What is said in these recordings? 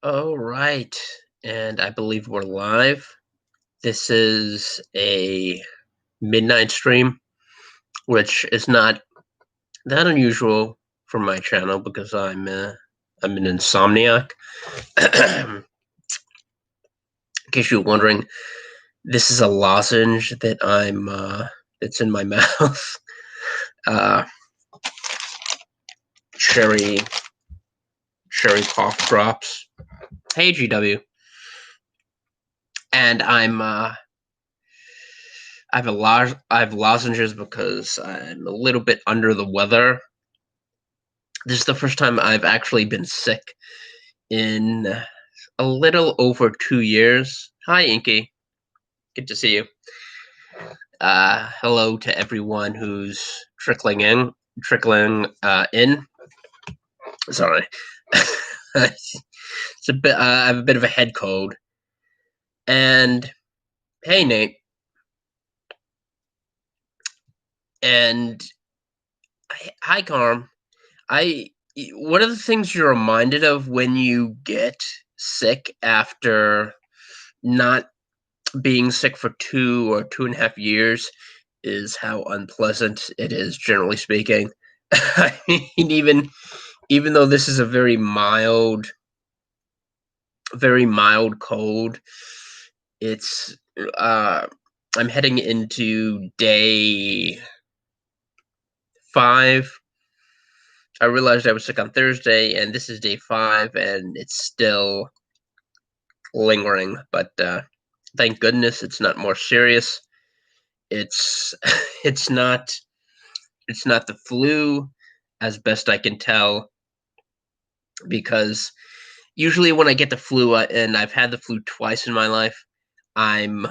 All right, and I believe we're live. This is a midnight stream, which is not that unusual for my channel because I'm an insomniac. In case you're wondering, this is a lozenge that I'm that's in my mouth. Uh, cherry cherry cough drops. Hey GW, and I have lozenges because I'm a little bit under the weather. This is the first time I've actually been sick in a little over 2 years. Hi, Inky. Good to see you. Hello to everyone who's trickling in. Sorry, it's a bit. I have a bit of a head cold. And hey, Nate. And hi, Carm. I One of the things you're reminded of when you get sick after not being sick for 2 or 2.5 years is how unpleasant it is, generally speaking. I mean, even though this is a very mild cold, it's I'm heading into day 5. I realized I was sick on Thursday, and this is day 5, and it's still lingering. But thank goodness it's not more serious. It's it's not it's not the flu, as best I can tell, because usually when I get the flu, and I've had the flu twice in my life, I'm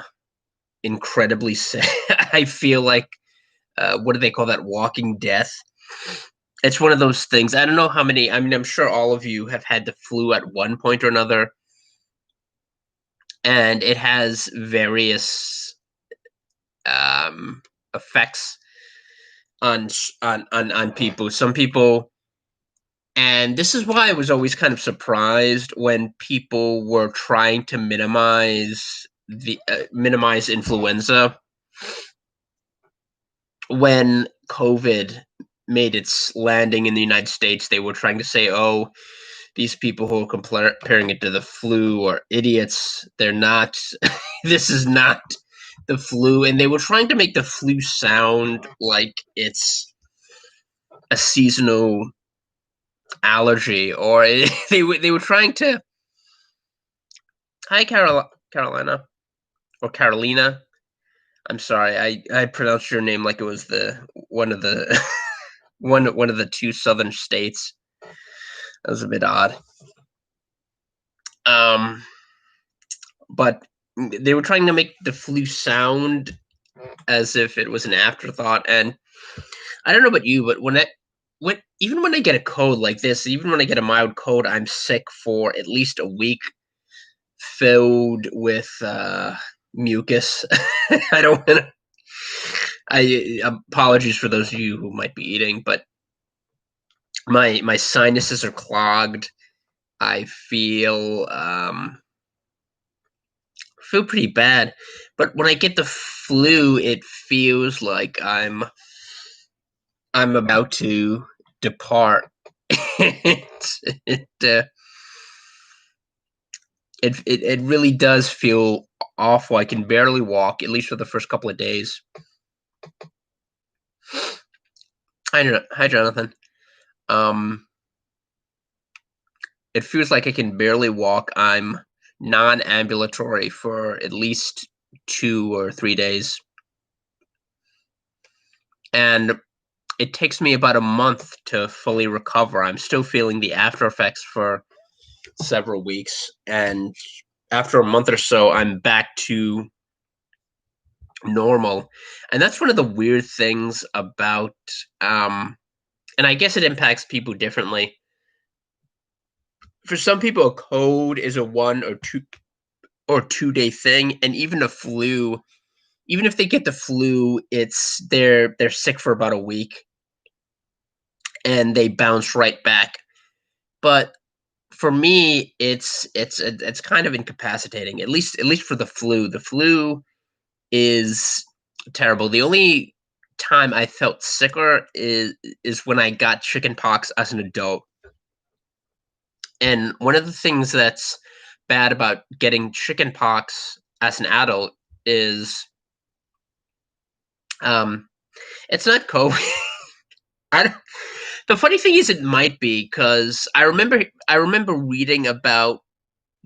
incredibly sick. I feel like what do they call that? Walking death. It's one of those things. I don't know how many. I mean, I'm sure all of you have had the flu at one point or another, and it has various effects on people. Some people, and this is why I was always kind of surprised when people were trying to minimize influenza when COVID made its landing in the United States. They were trying to say, "Oh, these people who are comparing it to the flu are idiots. They're not. This is not the flu," and they were trying to make the flu sound like it's a seasonal allergy, or they were trying to. Hi, Carolina or Carolina. I'm sorry, I pronounced your name like it was the one of the one of the two southern states. That was a bit odd. Um, but they were trying to make the flu sound as if it was an afterthought, and I don't know about you, but even when I get a cold like this, even when I get a mild cold, I'm sick for at least a week, filled with mucus. I don't want to. I Apologies for those of you who might be eating, but my sinuses are clogged. I feel pretty bad, but when I get the flu, it feels like I'm about to depart. It, it really does feel awful. I can barely walk, at least for the first couple of days. Hi, Jonathan. Um, it feels like I can barely walk. I'm non-ambulatory for at least 2 or 3 days, and it takes me about a month to fully recover. I'm still feeling the after effects for several weeks, and after a month or so, I'm back to normal. And that's one of the weird things about, and I guess it impacts people differently. For some people, a cold is a 1 or 2 day thing, and even a flu. Even if they get the flu, they're sick for about a week, and they bounce right back. But for me, it's kind of incapacitating. At least for the flu. The flu is terrible. The only time I felt sicker is when I got chicken pox as an adult. And one of the things that's bad about getting chicken pox as an adult is um it's not COVID. I don't, the funny thing is it might be because I remember reading about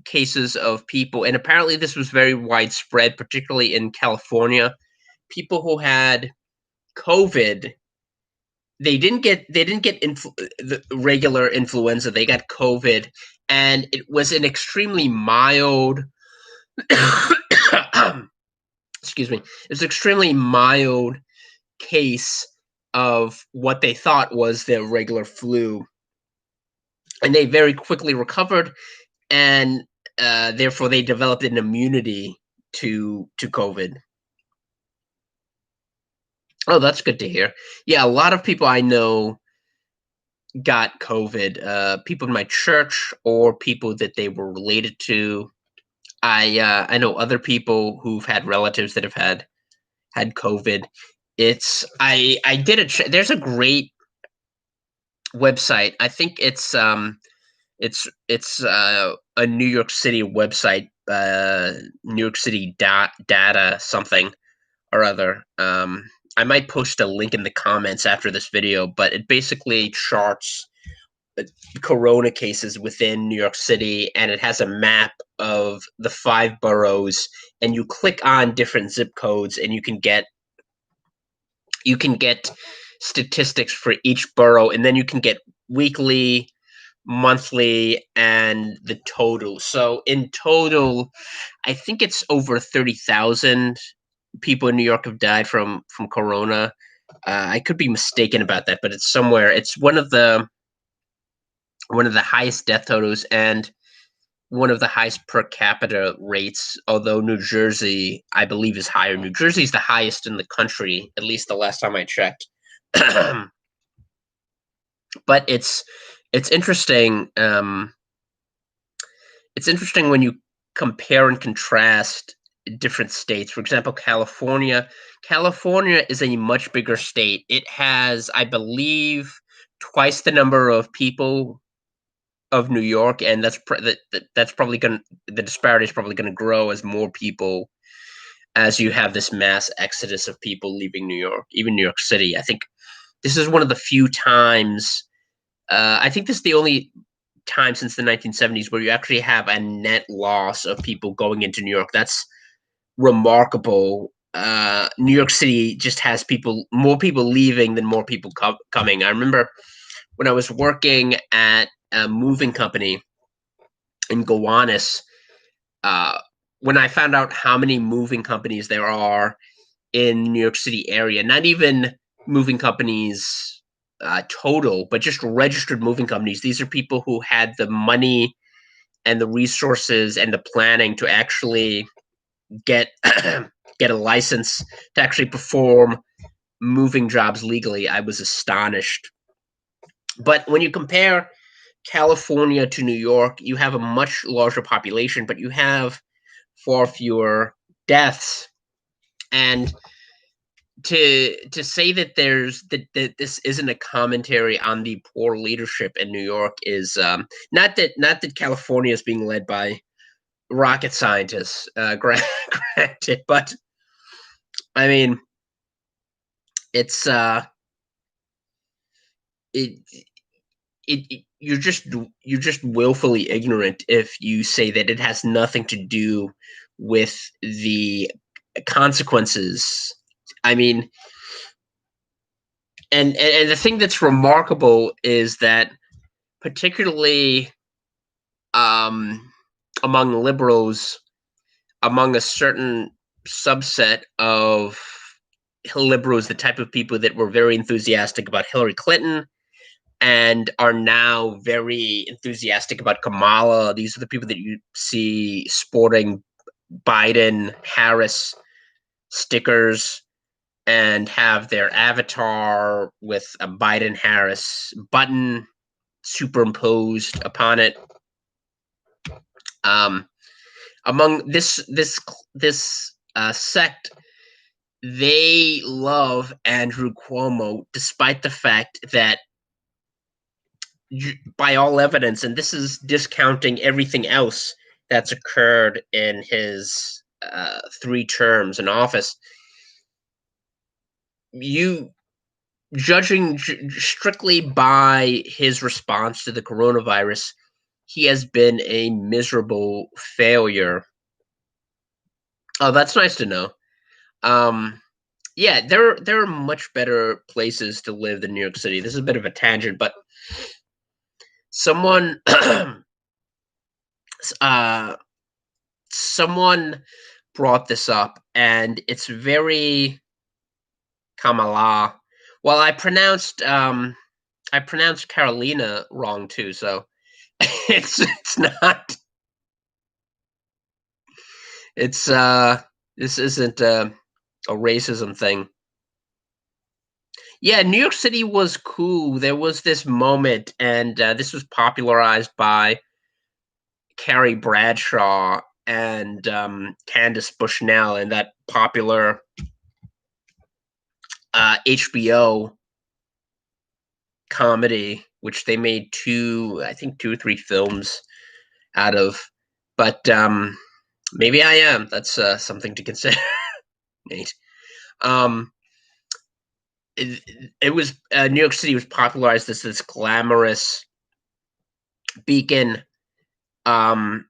cases of people, and apparently this was very widespread, particularly in California. People who had COVID, they didn't get the regular influenza. They got COVID, and it was an extremely mild. Excuse me. It was extremely mild case of what they thought was their regular flu, and they very quickly recovered, and therefore they developed an immunity to COVID. Oh, that's good to hear. Yeah, a lot of people I know got COVID. People in my church or people that they were related to. I know other people who've had relatives that have had COVID. I did there's a great website. I think it's a New York City website, New York City data something or other. I might post a link in the comments after this video, but it basically charts corona cases within New York City, and it has a map of the 5 boroughs, and you click on different zip codes and you can get statistics for each borough, and then you can get weekly, monthly, and the total. So in total, I think it's over 30,000 people in New York have died from corona. I could be mistaken about that, but it's somewhere. It's one of the highest death totals and one of the highest per capita rates. Although New Jersey, I believe, is higher. New Jersey is the highest in the country, at least the last time I checked. But it's interesting. It's interesting when you compare and contrast different states. For example, California. California is a much bigger state. It has, I believe, twice the number of people of New York, and that's probably going the disparity is probably going to grow as more people, as you have this mass exodus of people leaving New York, even New York City. I think this is one of the few times. I think this is the only time since the 1970s where you actually have a net loss of people going into New York. That's remarkable. New York City just has more people leaving than more people coming. I remember when I was working at a moving company in Gowanus, uh, when I found out how many moving companies there are in the New York City area, not even moving companies total, but just registered moving companies. These are people who had the money and the resources and the planning to actually get get a license to actually perform moving jobs legally. I was astonished. But when you compare California to New York, you have a much larger population, but you have far fewer deaths. And to say that that this isn't a commentary on the poor leadership in New York is not that California is being led by rocket scientists, granted, but I mean it's it, you're just willfully ignorant if you say that it has nothing to do with the consequences. I mean, and the thing that's remarkable is that particularly um, among liberals, among a certain subset of liberals, the type of people that were very enthusiastic about Hillary Clinton and are now very enthusiastic about Kamala. These are the people that you see sporting Biden, Harris stickers and have their avatar with a Biden Harris button superimposed upon it. Um, among this sect, they love Andrew Cuomo, despite the fact that, by all evidence, and this is discounting everything else that's occurred in his 3 terms in office, you judging strictly by his response to the coronavirus, he has been a miserable failure. Oh, that's nice to know. Um, yeah, there are much better places to live than New York City. This is a bit of a tangent, but someone uh someone brought this up, and it's very Kamala. Well, I pronounced Carolina wrong too, so it's not it's this isn't a racism thing. Yeah, New York City was cool. There was this moment, and this was popularized by Carrie Bradshaw and Candace Bushnell in that popular HBO comedy, which they made I think 2 or 3 films out of. But maybe I am. That's something to consider, Nate. Um, it was New York City was popularized as this glamorous beacon, um,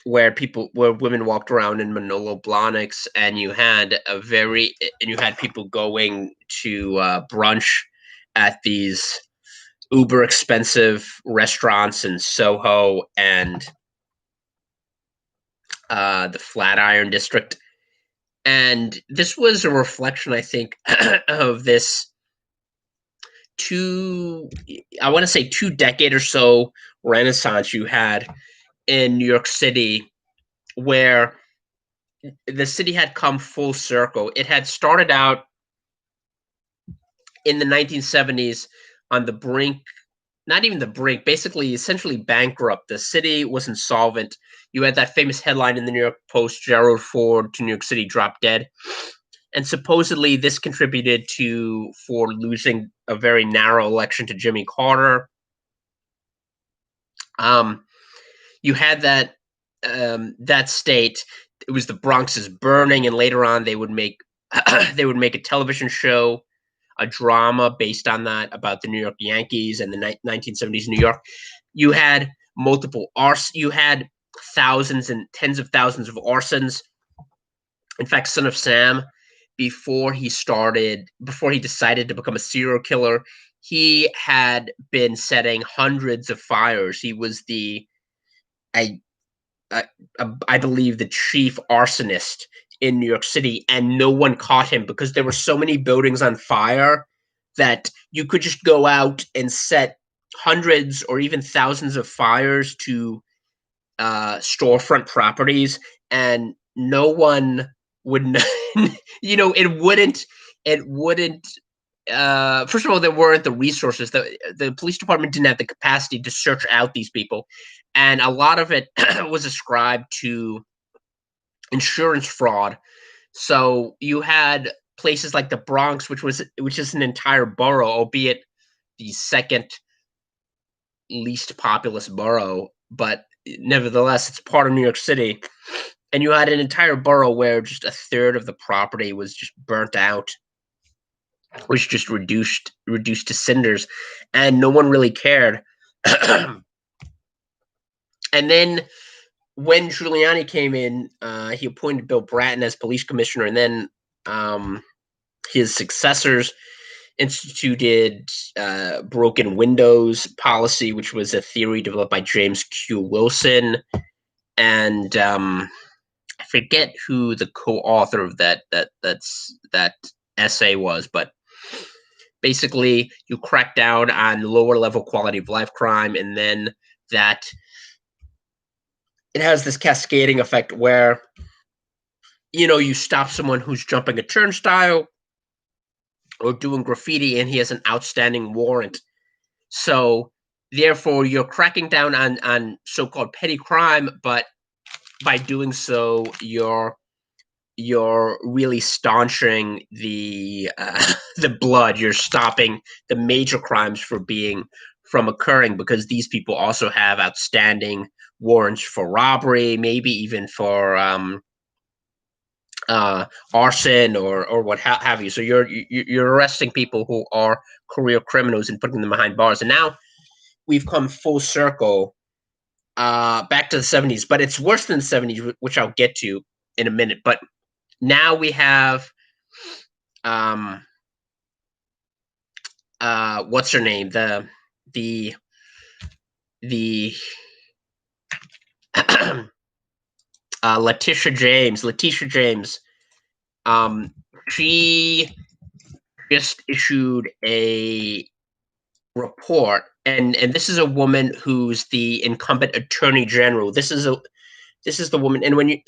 where women walked around in Manolo Blahniks, and you had people going to brunch at these uber expensive restaurants in Soho and the Flatiron District. And this was a reflection, I think, of this I want to say 2 decade or so renaissance you had in New York City, where the city had come full circle. It had started out in the 1970s on the brink, not even the brink, basically essentially bankrupt. The city was insolvent. You had that famous headline in the New York Post, Gerald Ford to New York City dropped dead. And supposedly this contributed to Ford losing a very narrow election to Jimmy Carter. Um, you had that state. It was the Bronx is burning, and later on they would make they would make a television show, a drama based on that about the New York Yankees and the 1970s New York. You had multiple you had thousands and tens of thousands of arsons. In fact, Son of Sam, before he decided to become a serial killer, he had been setting hundreds of fires. He was I, I, I believe, the chief arsonist in New York City, and no one caught him because there were so many buildings on fire that you could just go out and set hundreds or even thousands of fires to storefront properties, and no one would know. It wouldn't first of all, there weren't the resources. The police department didn't have the capacity to search out these people, and a lot of it was ascribed to insurance fraud. So you had places like the Bronx, which is an entire borough, albeit the second least populous borough, but nevertheless, it's part of New York City. And you had an entire borough where just a third of the property was just burnt out, was just reduced to cinders, and no one really cared. And then when Giuliani came in, he appointed Bill Bratton as police commissioner, and then his successors instituted broken windows policy, which was a theory developed by James Q. Wilson, and I forget who the co-author of that essay was, but basically you crack down on lower level quality of life crime, and then that it has this cascading effect where you stop someone who's jumping a turnstile or doing graffiti and he has an outstanding warrant. So therefore you're cracking down on so-called petty crime, but by doing so, you're really staunching the the blood. You're stopping the major crimes from occurring, because these people also have outstanding warrants for robbery, maybe even for arson or what have you. So you're arresting people who are career criminals and putting them behind bars. And now we've come full circle back to the 70s, but it's worse than the 70s, which I'll get to in a minute. But now we have um what's her name, the the Letitia James. um she just issued a report, and this is a woman who's the incumbent attorney general. This is the woman. And when you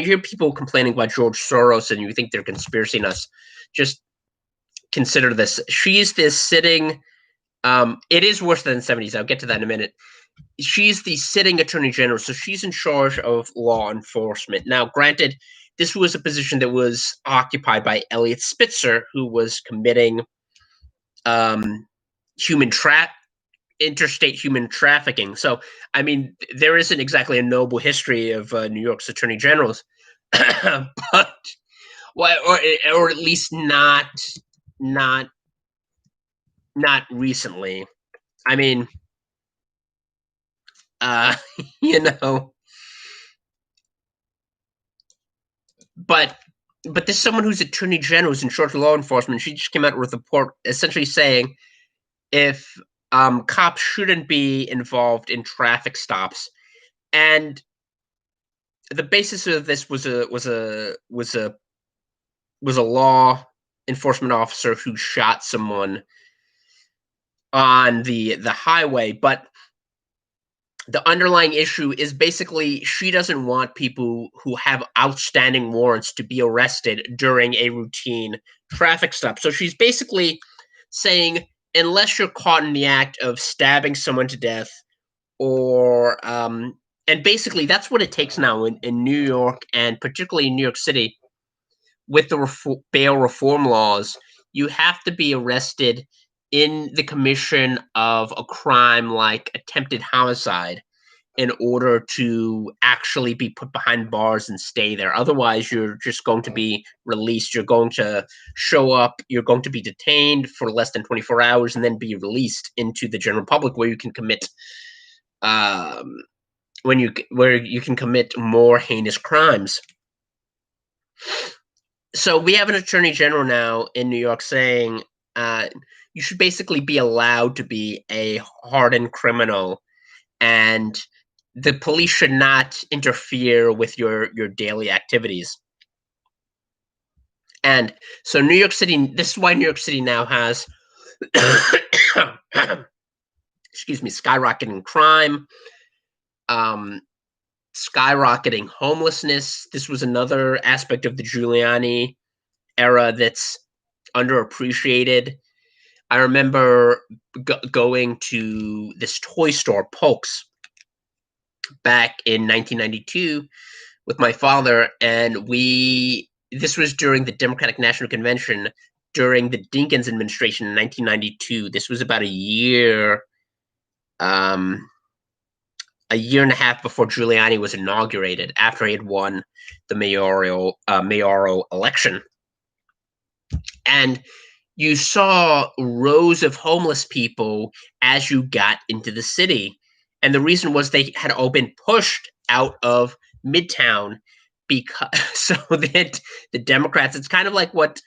hear people complaining about George Soros and you think they're conspiracy nuts, just consider this. She's this sitting. It is worse than the 70s. I'll get to that in a minute. She's the sitting attorney general, so she's in charge of law enforcement. Now, granted, this was a position that was occupied by Eliot Spitzer, who was committing um, human trap interstate human trafficking. So, I mean, there isn't exactly a noble history of New York's attorney generals, but well, or at least not not recently. I mean, uh, you know, but this is someone who's attorney general, who's in charge of law enforcement. She just came out with a report essentially saying if cops shouldn't be involved in traffic stops, and the basis of this was a law enforcement officer who shot someone on the highway. But the underlying issue is basically she doesn't want people who have outstanding warrants to be arrested during a routine traffic stop. So she's basically saying, unless you're caught in the act of stabbing someone to death, or and basically that's what it takes now in New York, and particularly in New York City with the bail reform laws. You have to be arrested in the commission of a crime like attempted homicide in order to actually be put behind bars and stay there. Otherwise, you're just going to be released. You're going to show up, you're going to be detained for less than 24 hours and then be released into the general public, where you can commit where you can commit more heinous crimes. So we have an attorney general now in New York saying you should basically be allowed to be a hardened criminal, and the police should not interfere with your daily activities. And so New York City, this is why New York City now has excuse me, skyrocketing crime, um, skyrocketing homelessness. This was another aspect of the Giuliani era that's underappreciated. I remember going to this toy store, Polk's, back in 1992 with my father, and this was during the Democratic National Convention during the Dinkins administration in 1992. This was about a year and a half before Giuliani was inaugurated, after he had won the mayoral election. And you saw rows of homeless people as you got into the city. And the reason was they had all been pushed out of Midtown, because so that the Democrats, it's kind of like what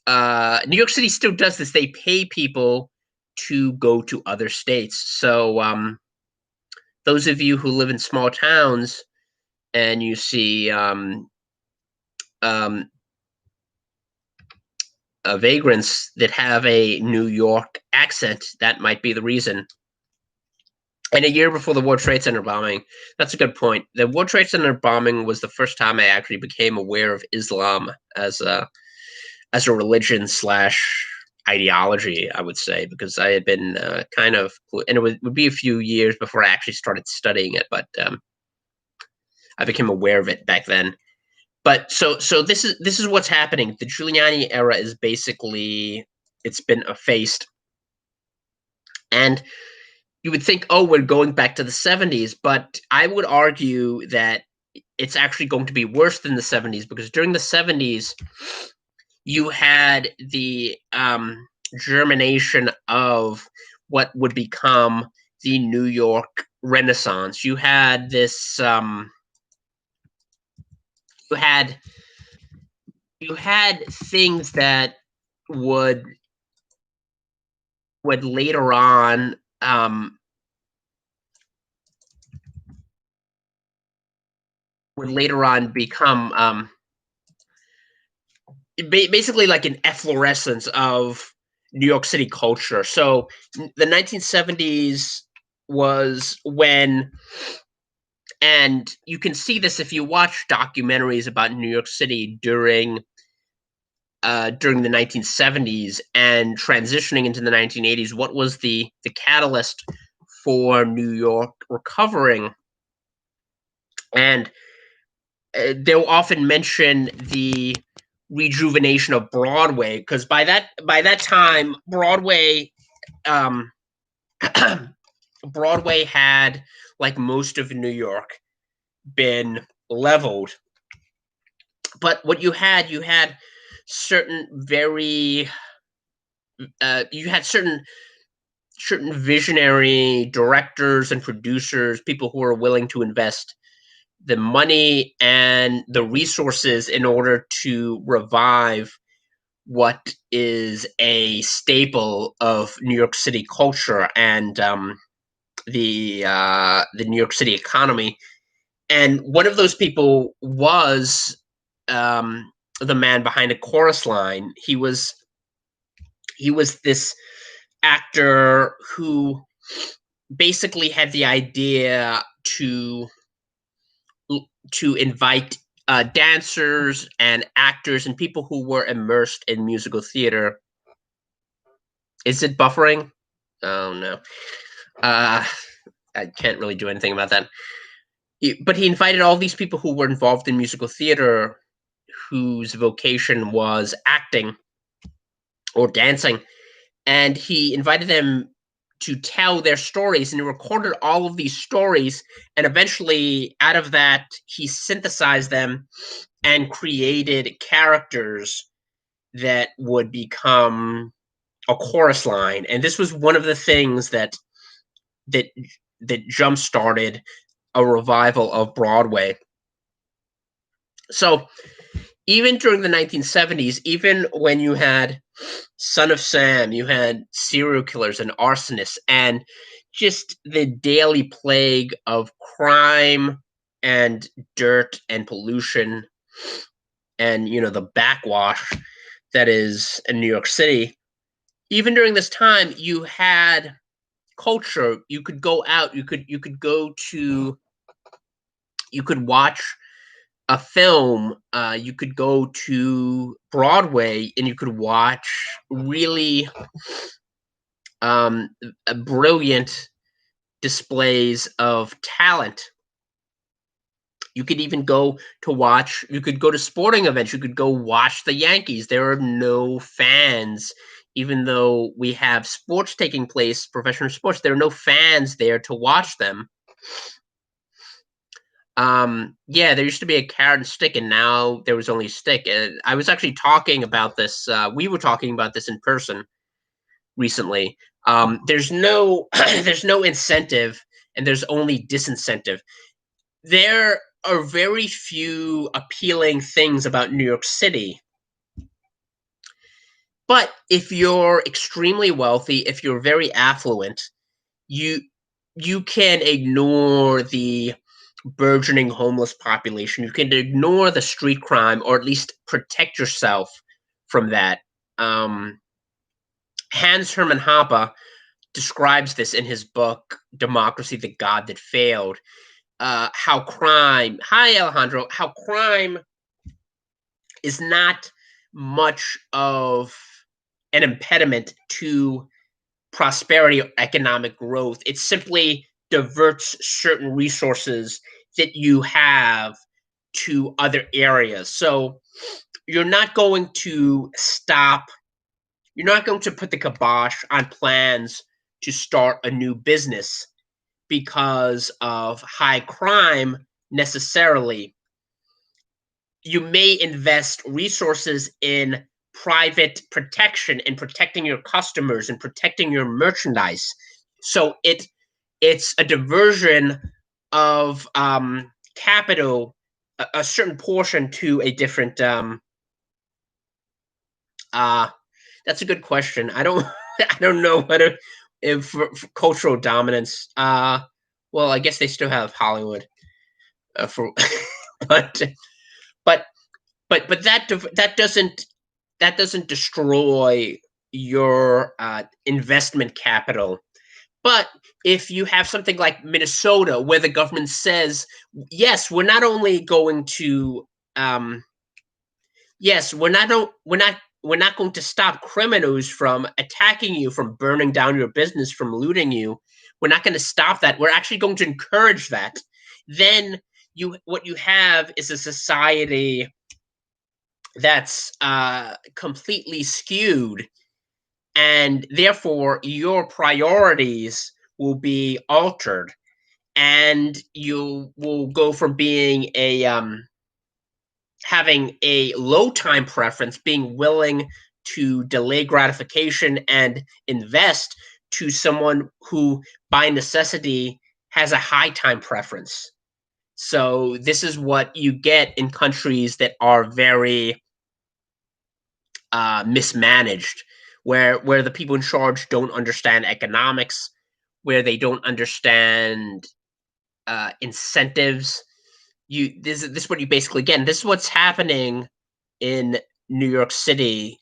New York City still does this. They pay people to go to other states. So those of you who live in small towns and you see vagrants that have a New York accent, that might be the reason. And a year before the World Trade Center bombing, that's a good point. The World Trade Center bombing was the first time I actually became aware of Islam as a religion slash ideology, I would say, because I had been and it would be a few years before I actually started studying it, but I became aware of it back then. But so this is what's happening. The Giuliani era is basically it's been effaced, and you would think, oh, we're going back to the 70s, but I would argue that it's actually going to be worse than the 70s because during the 70s, you had the germination of what would become the New York Renaissance. You had this. You had you had things that would would later on become basically like an efflorescence of New York City culture. So the 1970s was when, and you can see this if you watch documentaries about New York City during the 1970s and transitioning into the 1980s. What was the catalyst for New York recovering? And they'll often mention the rejuvenation of Broadway because by that time um, Broadway had, like most of New York, been leveled. But what you had certain very you had certain visionary directors and producers, people who were willing to invest the money and the resources in order to revive what is a staple of New York City culture and the New York City economy. And one of those people was the man behind a chorus line. He was this actor who basically had the idea to invite dancers and actors and people who were immersed in musical theater. Is it buffering? Oh no. Uh, I can't really do anything about that. But he invited all these people who were involved in musical theater whose vocation was acting or dancing, and he invited them to tell their stories, and he recorded all of these stories, and eventually out of that he synthesized them and created characters that would become a chorus line. And this was one of the things that that jump started a revival of Broadway. So even during the 1970s, even when you had Son of Sam, you had serial killers and arsonists, and just the daily plague of crime and dirt and pollution and the backwash that is in New York City. Even during this time, you had culture. You could go out. You could watch a film. You could go to Broadway and you could watch really brilliant displays of talent. You could even go to watch. You could go to sporting events. You could go watch the Yankees. There are no fans, even though we have sports taking place, professional sports. There are no fans there to watch them. Yeah, there used to be a carrot and stick, and now there was only a stick. I was actually talking about this. We were talking about this in person recently. There's no there's no incentive, and there's only disincentive. There are very few appealing things about New York City. But if you're extremely wealthy, if you're very affluent, you you can ignore the burgeoning homeless population. You can ignore the street crime, or at least protect yourself from that. Hans Hermann Hoppe describes this in his book Democracy: The God That Failed. How crime, hi Alejandro, how crime is not much of an impediment to prosperity or economic growth. It simply diverts certain resources that you have to other areas. So you're not going to stop, you're not going to put the kibosh on plans to start a new business because of high crime necessarily. You may invest resources in private protection and protecting your customers and protecting your merchandise. So it's a diversion of capital, a certain portion to a different. Uh, that's a good question. I don't I don't know whether if for cultural dominance. Well, I guess they still have Hollywood for, but but but that doesn't destroy your investment capital. But if you have something like Minnesota, where the government says, yes, we're not only going to, yes, we're not going to stop criminals from attacking you, from burning down your business, from looting you. We're not going to stop that. We're actually going to encourage that. Then what you have is a society that's completely skewed, and therefore your priorities will be altered, and you will go from being a having a low time preference, being willing to delay gratification and invest, to someone who by necessity has a high time preference. So this is what you get in countries that are very mismanaged, where the people in charge don't understand economics, where they don't understand incentives. This is what you basically get. And this is what's happening in New York City.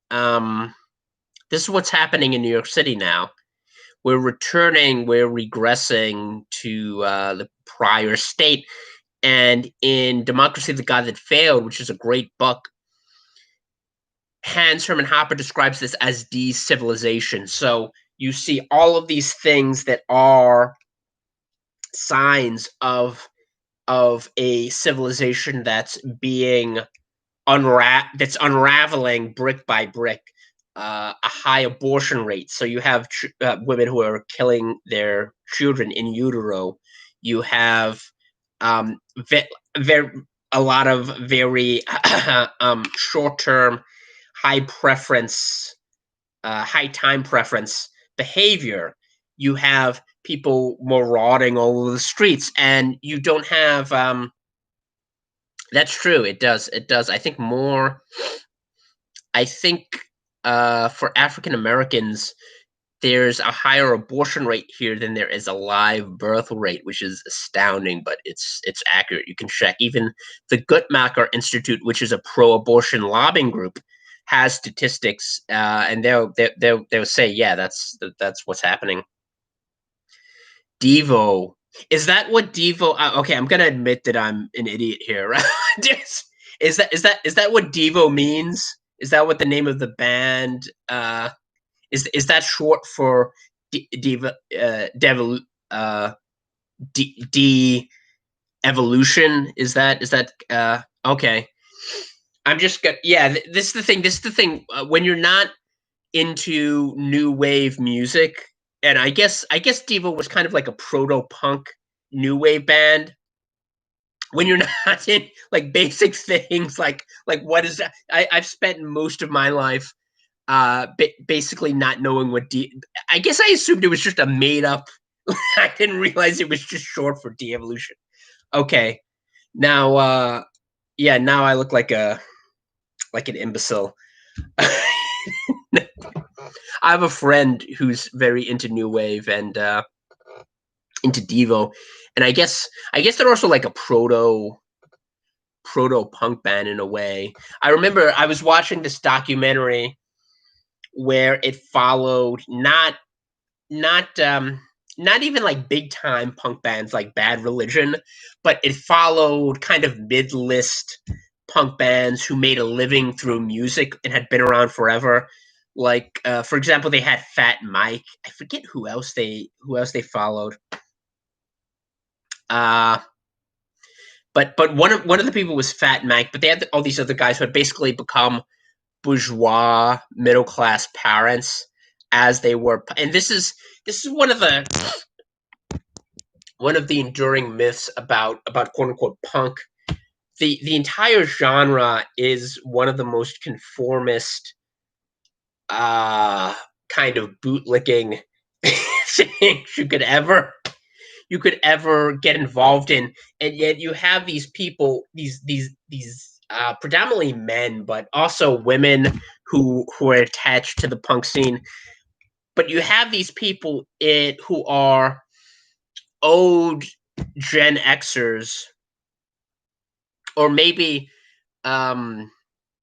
This is what's happening in New York City now. We're regressing to the prior state. And in Democracy, the God That Failed, which is a great book, Hans Hermann Hoppe describes this as de-civilization. So you see all of these things that are signs of a civilization that's being that's unraveling brick by brick. A high abortion rate. So you have women who are killing their children in utero. You have very a lot of very short-term, high preference, high time preference behavior. You have people marauding all over the streets, and you don't have. That's true. It does. It does. I think more. I think for African Americans, there's a higher abortion rate here than there is a live birth rate, which is astounding, but it's accurate. You can check. Even the Guttmacher Institute, which is a pro-abortion lobbying group, has statistics, and they'll say, yeah, that's what's happening. Devo, is that what Devo? Okay, I'm gonna admit that I'm an idiot here. Right? Is that what Devo means? Is that what the name of the band? Is that short for evolution? Is that okay? I'm just gonna, yeah. This is the thing. This is the thing. When you're not into new wave music, and I guess Devo was kind of like a proto punk new wave band. When you're not in like basic things, like what is that? I've spent most of my life basically not knowing I guess I assumed it was just a made up. I didn't realize it was just short for de-evolution. Okay, now yeah, now I look like an imbecile. I have a friend who's very into new wave and into Devo, and I guess they're also like a proto punk band in a way. I remember I was watching this documentary where it followed not not even like big time punk bands like Bad Religion, but it followed kind of mid list punk bands who made a living through music and had been around forever. Like, for example, they had Fat Mike. I forget who else they followed. Uh, but one of the people was Fat Mike. But they had all these other guys who had basically become bourgeois middle class parents as they were. And this is one of the enduring myths about quote unquote punk. The entire genre is one of the most conformist uh kind of bootlicking things you could ever get involved in. And yet you have these people, these predominantly men, but also women who are attached to the punk scene. But you have these people who are old Gen Xers, or maybe um,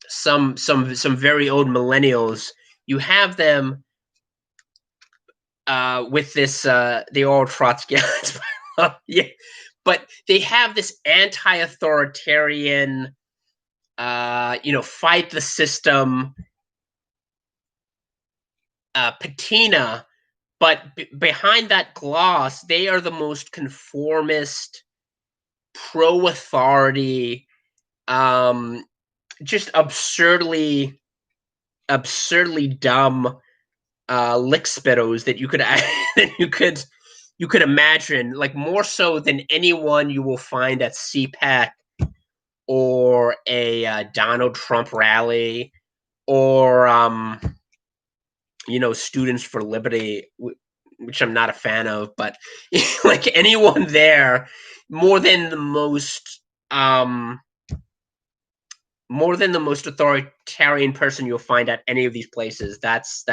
some very old millennials. You have them with this the old Trotskyites. Yeah, but they have this anti-authoritarian, fight the system patina. But behind that gloss, they are the most conformist, pro-authority, um, just absurdly dumb lick spittos that you could that you could imagine, like more so than anyone you will find at CPAC or a Donald Trump rally, or Students for Liberty, which I'm not a fan of, but like anyone there, more than the most um more than the most authoritarian person you'll find at any of these places. That's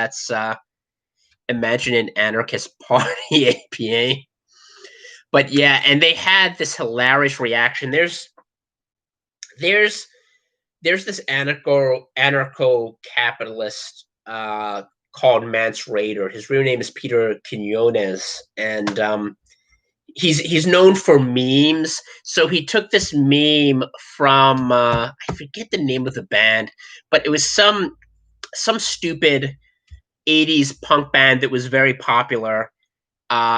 Imagine an Anarchist Party, APA. But yeah, and they had this hilarious reaction. There's this anarcho capitalist called Mance Rayder. His real name is Peter Quinones, and he's known for memes. So he took this meme from I forget the name of the band, but it was some stupid '80s punk band that was very popular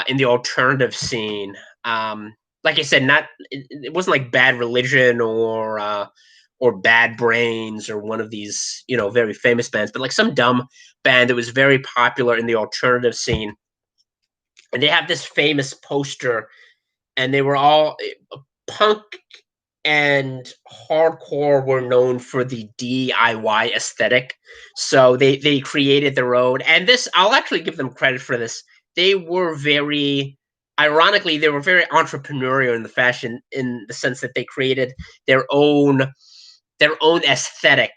in the alternative scene. Like I said, it wasn't like Bad Religion or Bad Brains or one of these very famous bands, but like some dumb band that was very popular in the alternative scene. And they have this famous poster, and they were all punk and hardcore were known for the DIY aesthetic. So they created their own, and this I'll actually give them credit for this. They were very Ironically, they were very entrepreneurial in the fashion, in the sense that they created their own aesthetic,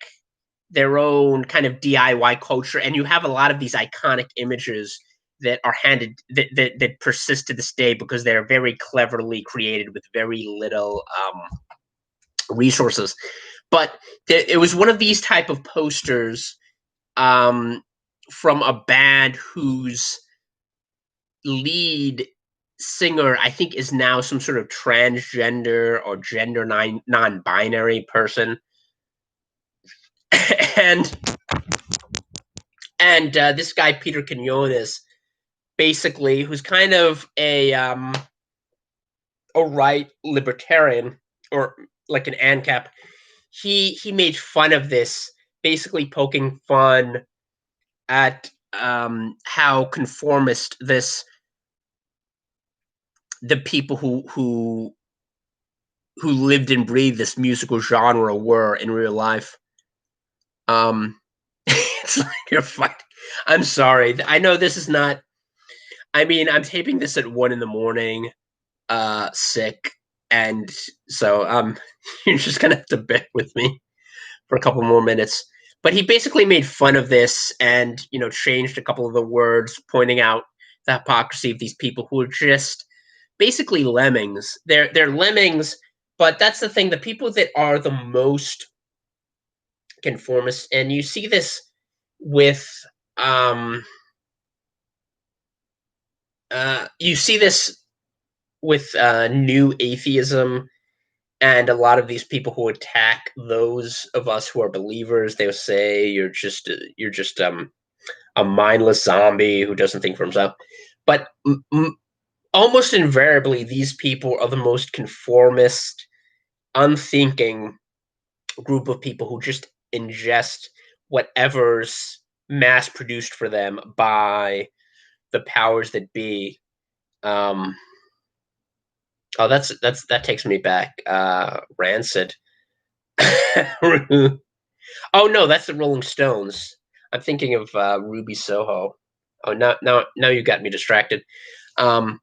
their own kind of DIY culture, and you have a lot of these iconic images that are handed that persist to this day because they're very cleverly created with very little resources. But it was one of these type of posters um, from a band whose lead singer, I think, is now some sort of transgender or gender non-binary person. and this guy Peter Quinones, basically, who's kind of a right libertarian, or like an ANCAP, he made fun of this, basically poking fun at how conformist the people who lived and breathed this musical genre were in real life. It's like you're fighting. I'm sorry. I know this is not. I mean, I'm taping this at 1 a.m, sick, and so you're just gonna have to bear with me for a couple more minutes. But he basically made fun of this, and changed a couple of the words, pointing out the hypocrisy of these people who are just basically lemmings. They're lemmings, but that's the thing. The people that are the most conformist, and you see this with um you see this with new atheism, and a lot of these people who attack those of us who are believers. They'll say you're just a mindless zombie who doesn't think for himself. But almost invariably, these people are the most conformist, unthinking group of people who just ingest whatever's mass produced for them by the powers that be. Um, oh, that takes me back. Rancid. Oh no, that's the Rolling Stones. I'm thinking of Ruby Soho. Oh, now you got me distracted. Um,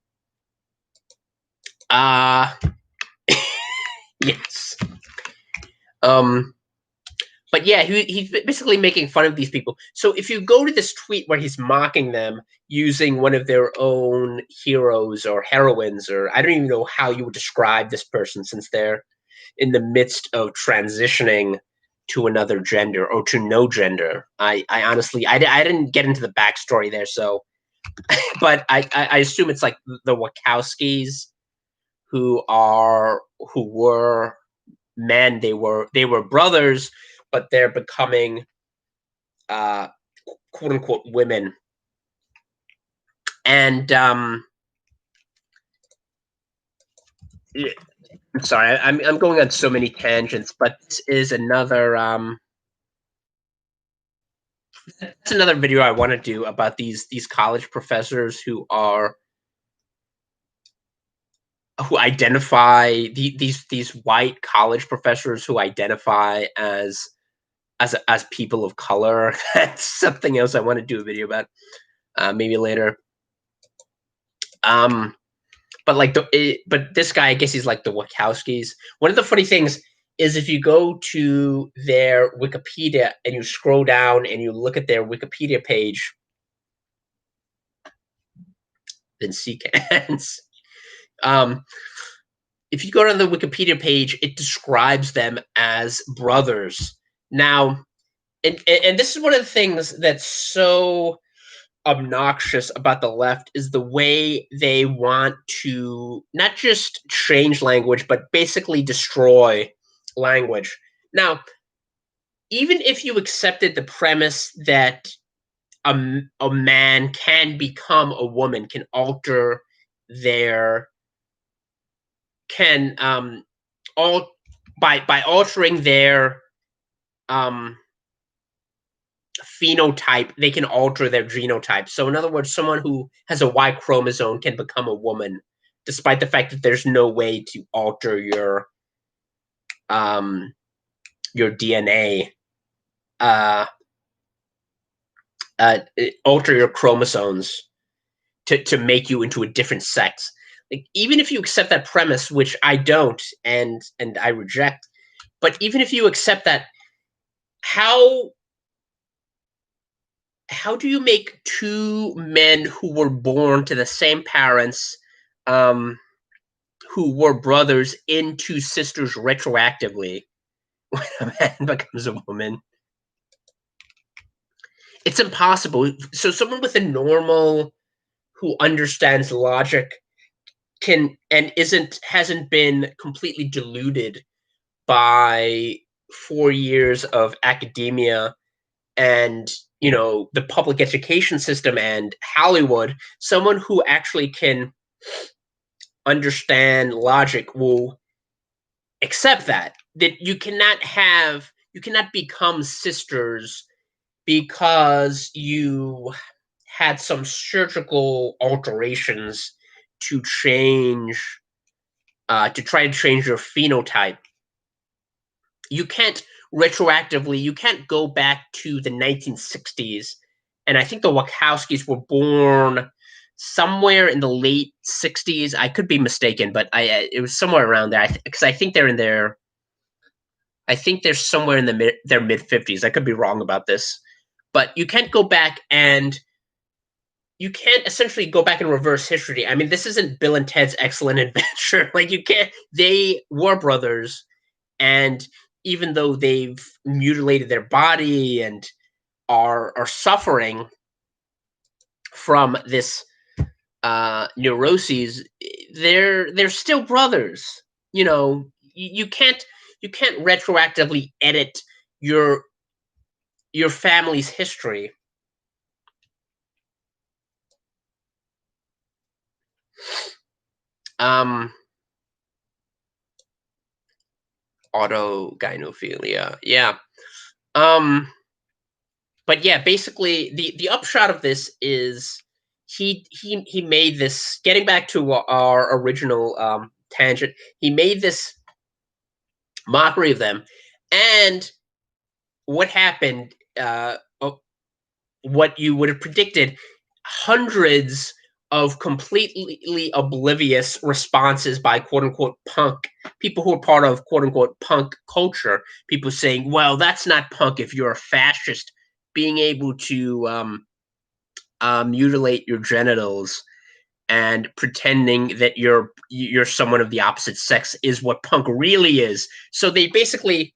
uh yes. Um, but yeah, he's basically making fun of these people. So if you go to this tweet where he's mocking them using one of their own heroes or heroines, or I don't even know how you would describe this person since they're in the midst of transitioning to another gender or to no gender. I honestly, I didn't get into the backstory there, so, but I assume it's like the Wachowskis who were men. They were brothers, but they're becoming uh, quote unquote women. And I'm sorry, I'm going on so many tangents, but this is another that's another video I want to do about these college professors who identify these white college professors who identify as people of color. That's something else I want to do a video about, maybe later. Um, but this guy, I guess he's like the Wachowskis. One of the funny things is if you go to their Wikipedia and you scroll down and you look at their Wikipedia page, then secants. um, if you go to the Wikipedia page, it describes them as brothers. Now, and this is one of the things that's so obnoxious about the left is the way they want to not just change language, but basically destroy language. Now, even if you accepted the premise that a man can become a woman, can alter their can all by altering their um phenotype, they can alter their genotype. So in other words, someone who has a Y chromosome can become a woman, despite the fact that there's no way to alter um your DNA, uh, alter your chromosomes to make you into a different sex. Like even if you accept that premise, which I don't, and I reject, but even if you accept that, how how do you make two men who were born to the same parents, um, who were brothers, into sisters retroactively when a man becomes a woman? It's impossible. So someone with a normal who understands logic can and isn't hasn't been completely deluded by 4 years of academia and the public education system and Hollywood, someone who actually can understand logic will accept that you cannot become sisters because you had some surgical alterations to change to try to change your phenotype. You can't you can't go back to the 1960s, and I think the Wachowskis were born somewhere in the late 60s. I could be mistaken, but it was somewhere around there. Because I think they're in their I think they're somewhere in their mid 50s. I could be wrong about this, but you can't go back and you can't essentially go back and reverse history. I mean, this isn't Bill and Ted's Excellent Adventure. Like you can't. They were brothers, and even though they've mutilated their body and are suffering from this neuroses, they're still brothers. You can't retroactively edit your your family's history. Um, autogynophilia. Yeah. Um, but yeah, basically the upshot of this is he made this. Getting back to our original tangent, he made this mockery of them, and what happened? What you would have predicted, hundreds of completely oblivious responses by quote unquote punk people who are part of quote unquote punk culture. People saying, "Well, that's not punk if you're a fascist." Being able to mutilate your genitals and pretending that you're someone of the opposite sex is what punk really is. So they basically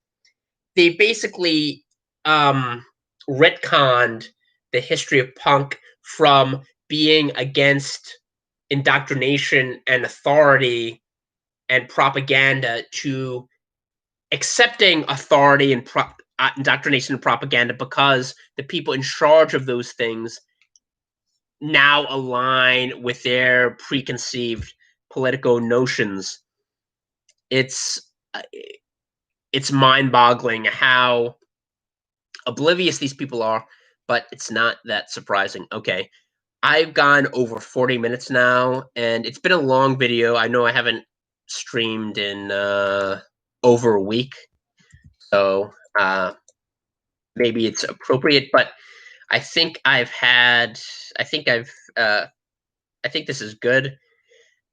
um, retconned the history of punk from being against indoctrination and authority and propaganda to accepting authority and indoctrination and propaganda because the people in charge of those things now align with their preconceived political notions. It's uh, it's mind-boggling how oblivious these people are, but it's not that surprising. Okay, I've gone over 40 minutes now, and it's been a long video. I know I haven't streamed in over a week, so maybe it's appropriate, but I think I've had, I think I've, I think this is good,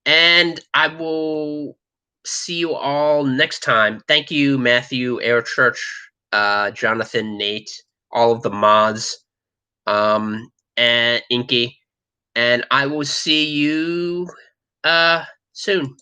and I will see you all next time. Thank you, Matthew, Air Church, Jonathan, Nate, all of the mods, and Inky, and I will see you soon.